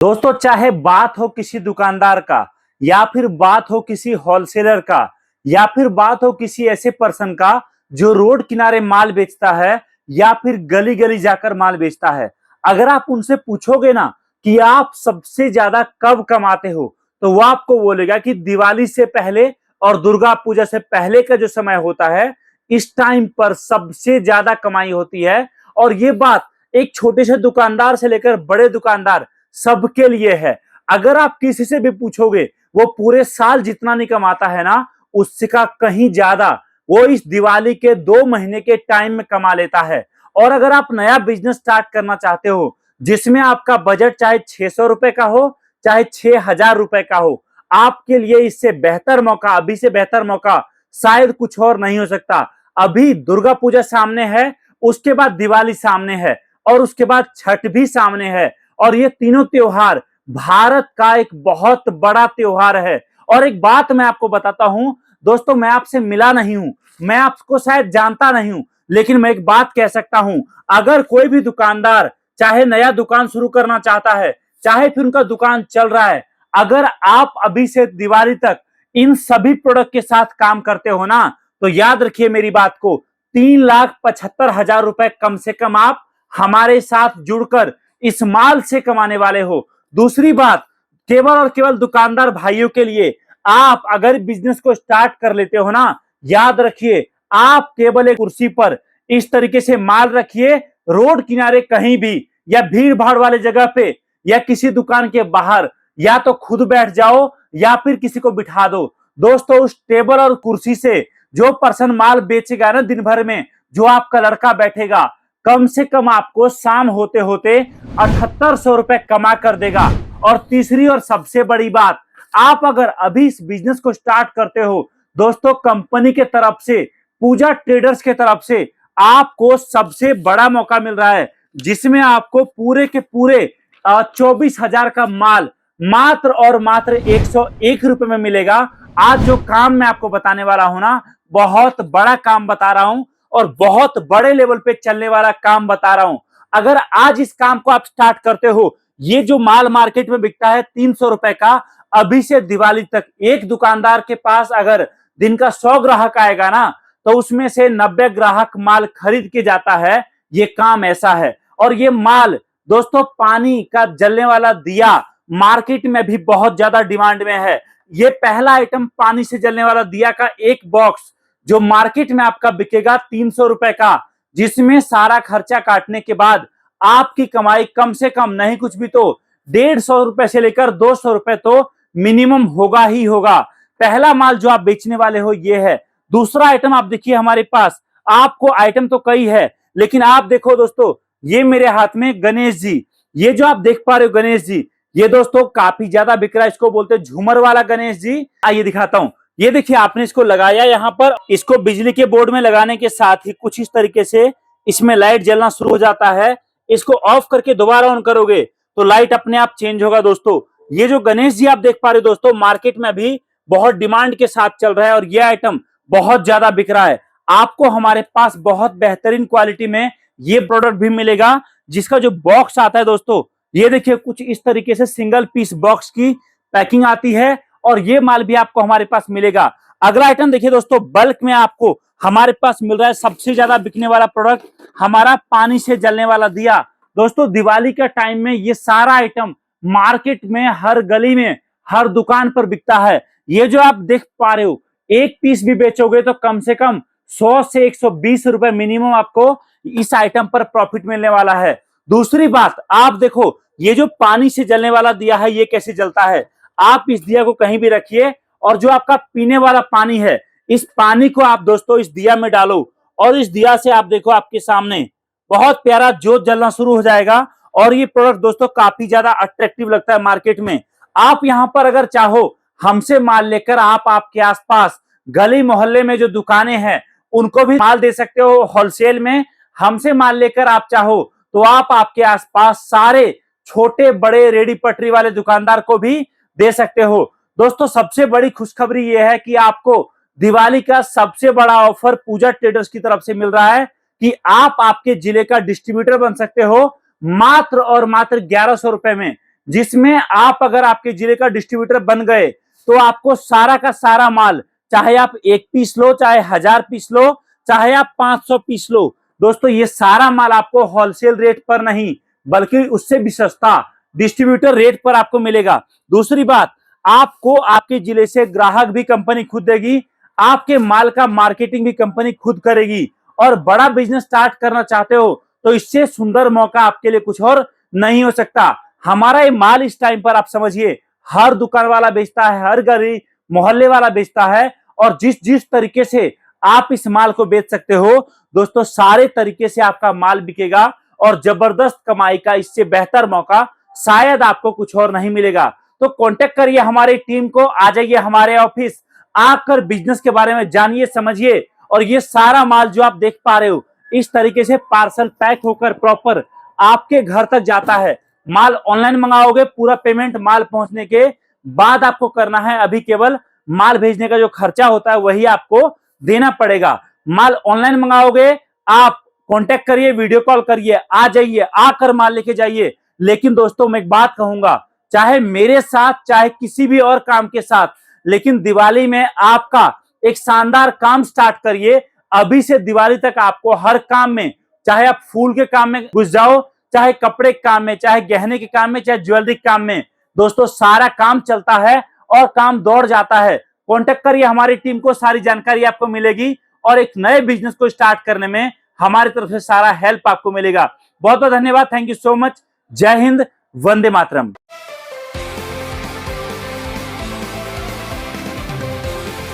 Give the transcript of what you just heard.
दोस्तों, चाहे बात हो किसी दुकानदार का या फिर बात हो किसी होलसेलर का या फिर बात हो किसी ऐसे पर्सन का जो रोड किनारे माल बेचता है या फिर गली गली जाकर माल बेचता है। अगर आप उनसे पूछोगे ना कि आप सबसे ज्यादा कब कमाते हो, तो वो आपको बोलेगा कि दिवाली से पहले और दुर्गा पूजा से पहले का जो समय होता है, इस टाइम पर सबसे ज्यादा कमाई होती है। और ये बात एक छोटे से दुकानदार से लेकर बड़े दुकानदार सबके लिए है। अगर आप किसी से भी पूछोगे, वो पूरे साल जितना नहीं कमाता है ना, उसका कहीं ज्यादा वो इस दिवाली के 2 महीने के टाइम में कमा लेता है। और अगर आप नया बिजनेस स्टार्ट करना चाहते हो जिसमें आपका बजट चाहे 600 रुपए का हो चाहे 6000 रुपए का हो, आपके लिए इससे बेहतर मौका, अभी से बेहतर मौका शायद कुछ और नहीं हो सकता। अभी दुर्गा पूजा सामने है, उसके बाद दिवाली सामने है और उसके बाद छठ भी सामने है। और ये तीनों त्योहार भारत का एक बहुत बड़ा त्योहार है। और एक बात मैं आपको बताता हूं दोस्तों, मैं आपसे मिला नहीं हूं, मैं आपको शायद जानता नहीं हूं, लेकिन मैं एक बात कह सकता हूं, अगर कोई भी दुकानदार चाहे नया दुकान शुरू करना चाहता है, चाहे फिर उनका दुकान चल रहा है, अगर आप अभी से दिवाली तक इन सभी प्रोडक्ट के साथ काम करते हो ना, तो याद रखिए मेरी बात को, 3,75,000 रुपए कम से कम आप हमारे साथ जुड़कर इस माल से कमाने वाले हो। दूसरी बात, केवल और केवल दुकानदार भाइयों के लिए, आप अगर बिजनेस को स्टार्ट कर लेते हो ना, याद रखिए, आप केवल एक कुर्सी पर इस तरीके से माल रखिए, रोड किनारे कहीं भी या भीड़ भाड़ वाले जगह पे या किसी दुकान के बाहर, या तो खुद बैठ जाओ या फिर किसी को बिठा दो। दोस्तों, उस टेबल और कुर्सी से जो पर्सन माल बेचेगा ना दिन भर में, जो आपका लड़का बैठेगा, कम से कम आपको शाम होते होते 7800 रुपए कमा कर देगा। और तीसरी और सबसे बड़ी बात, आप अगर अभी इस बिजनेस को स्टार्ट करते हो दोस्तों, कंपनी के तरफ से, पूजा ट्रेडर्स के तरफ से आपको सबसे बड़ा मौका मिल रहा है, जिसमें आपको पूरे के पूरे 24,000 का माल मात्र और मात्र 101 रुपए में मिलेगा। आज जो काम मैं आपको बताने वाला हूं ना, बहुत बड़ा काम बता रहा हूं और बहुत बड़े लेवल पे चलने वाला काम बता रहा हूं। अगर आज इस काम को आप स्टार्ट करते हो, ये जो माल मार्केट में बिकता है 300 रुपए का, अभी से दिवाली तक एक दुकानदार के पास अगर दिन का 100 ग्राहक आएगा ना, तो उसमें से 90 ग्राहक माल खरीद के जाता है। ये काम ऐसा है। और ये माल दोस्तों, पानी का जलने वाला दिया मार्केट में भी बहुत ज्यादा डिमांड में है। ये पहला आइटम पानी से जलने वाला दिया का एक बॉक्स जो मार्केट में आपका बिकेगा 300 रुपए का, जिसमें सारा खर्चा काटने के बाद आपकी कमाई कम से कम नहीं कुछ भी तो 150 रुपए से लेकर 200 रुपए तो मिनिमम होगा ही होगा। पहला माल जो आप बेचने वाले हो ये है। दूसरा आइटम आप देखिए हमारे पास, आपको आइटम तो कई है, लेकिन आप देखो दोस्तों, ये मेरे हाथ में गणेश जी, ये जो आप देख पा रहे हो गणेश जी, ये दोस्तों काफी ज्यादा बिक रहा है। इसको बोलते हैं झूमर वाला गणेश जी। आइए दिखाता हूं। ये देखिए, आपने इसको लगाया यहाँ पर, इसको बिजली के बोर्ड में लगाने के साथ ही कुछ इस तरीके से इसमें लाइट जलना शुरू हो जाता है। इसको ऑफ करके दोबारा ऑन करोगे तो लाइट अपने आप चेंज होगा। दोस्तों, ये जो गणेश जी आप देख पा रहे हो दोस्तों, मार्केट में भी बहुत डिमांड के साथ चल रहा है और ये आइटम बहुत ज्यादा बिक रहा है। आपको हमारे पास बहुत बेहतरीन क्वालिटी में ये प्रोडक्ट भी मिलेगा, जिसका जो बॉक्स आता है दोस्तों, ये देखिए कुछ इस तरीके से सिंगल पीस बॉक्स की पैकिंग आती है और ये माल भी आपको हमारे पास मिलेगा। अगला आइटम देखिए दोस्तों, बल्क में आपको हमारे पास मिल रहा है सबसे ज्यादा बिकने वाला प्रोडक्ट, हमारा पानी से जलने वाला दिया। दोस्तों, दिवाली का टाइम में ये सारा आइटम मार्केट में हर गली में हर दुकान पर बिकता है। ये जो आप देख पा रहे हो, एक पीस भी बेचोगे तो कम से कम 100 से 120 रुपए मिनिमम आपको इस आइटम पर प्रॉफिट मिलने वाला है। दूसरी बात, आप देखो, ये जो पानी से जलने वाला दिया है, ये कैसे जलता है। आप इस दिया को कहीं भी रखिए और जो आपका पीने वाला पानी है, इस पानी को आप दोस्तों इस दिया में डालो और इस दिया से आप देखो, आपके सामने बहुत प्यारा जोत जलना शुरू हो जाएगा। और ये प्रोडक्ट दोस्तों काफी ज्यादा अट्रैक्टिव लगता है मार्केट में। आप यहां पर अगर चाहो, हमसे माल लेकर आप आपके आसपास गली मोहल्ले में जो दुकानें हैं उनको भी माल दे सकते हो होलसेल में। हमसे माल लेकर आप चाहो तो आप आपके आसपास सारे छोटे बड़े रेडी पटरी वाले दुकानदार को भी दे सकते हो। दोस्तों, सबसे बड़ी खुशखबरी यह है कि आपको दिवाली का सबसे बड़ा ऑफर पूजा ट्रेडर्स की तरफ से मिल रहा है कि आप आपके जिले का डिस्ट्रीब्यूटर बन सकते हो मात्र और मात्र 1100 रुपए में। जिसमें आप अगर आपके जिले का डिस्ट्रीब्यूटर बन गए तो आपको सारा का सारा माल, चाहे आप 1 पीस लो, चाहे 1000 पीस लो, चाहे आप 500 पीस लो, दोस्तों ये सारा माल आपको होलसेल रेट पर नहीं बल्कि उससे भी सस्ता डिस्ट्रीब्यूटर रेट पर आपको मिलेगा। दूसरी बात, आपको आपके जिले से ग्राहक भी कंपनी खुद देगी, आपके माल का मार्केटिंग भी कंपनी खुद करेगी। और बड़ा बिजनेस स्टार्ट करना चाहते हो तो इससे सुंदर मौका आपके लिए कुछ और नहीं हो सकता। हमारा ये माल इस टाइम पर आप समझिए हर दुकान वाला बेचता है, हर गली मोहल्ले वाला बेचता है, और जिस जिस तरीके से आप इस माल को बेच सकते हो दोस्तों, सारे तरीके से आपका माल बिकेगा और जबरदस्त कमाई का इससे बेहतर मौका शायद आपको कुछ और नहीं मिलेगा। तो कांटेक्ट करिए हमारी टीम को, आ जाइए हमारे ऑफिस, आकर बिजनेस के बारे में जानिए समझिए। और ये सारा माल जो आप देख पा रहे हो इस तरीके से पार्सल पैक होकर प्रॉपर आपके घर तक जाता है। माल ऑनलाइन मंगाओगे, पूरा पेमेंट माल पहुंचने के बाद आपको करना है। अभी केवल माल भेजने का जो खर्चा होता है वही आपको देना पड़ेगा। माल ऑनलाइन मंगाओगे, आप कांटेक्ट करिए, वीडियो कॉल करिए, आ जाइए, आकर माल लेके जाइए। लेकिन दोस्तों मैं एक बात कहूंगा, चाहे मेरे साथ चाहे किसी भी और काम के साथ, लेकिन दिवाली में आपका एक शानदार काम स्टार्ट करिए। अभी से दिवाली तक आपको हर काम में, चाहे आप फूल के काम में घुस जाओ, चाहे कपड़े के काम में, चाहे गहने के काम में, चाहे ज्वेलरी के काम में, दोस्तों सारा काम चलता है और काम दौड़ जाता है। कांटेक्ट करिए हमारी टीम को, सारी जानकारी आपको मिलेगी और एक नए बिजनेस को स्टार्ट करने में हमारी तरफ से सारा हेल्प आपको मिलेगा। बहुत बहुत धन्यवाद, थैंक यू सो मच। जय हिंद, वंदे मातरम।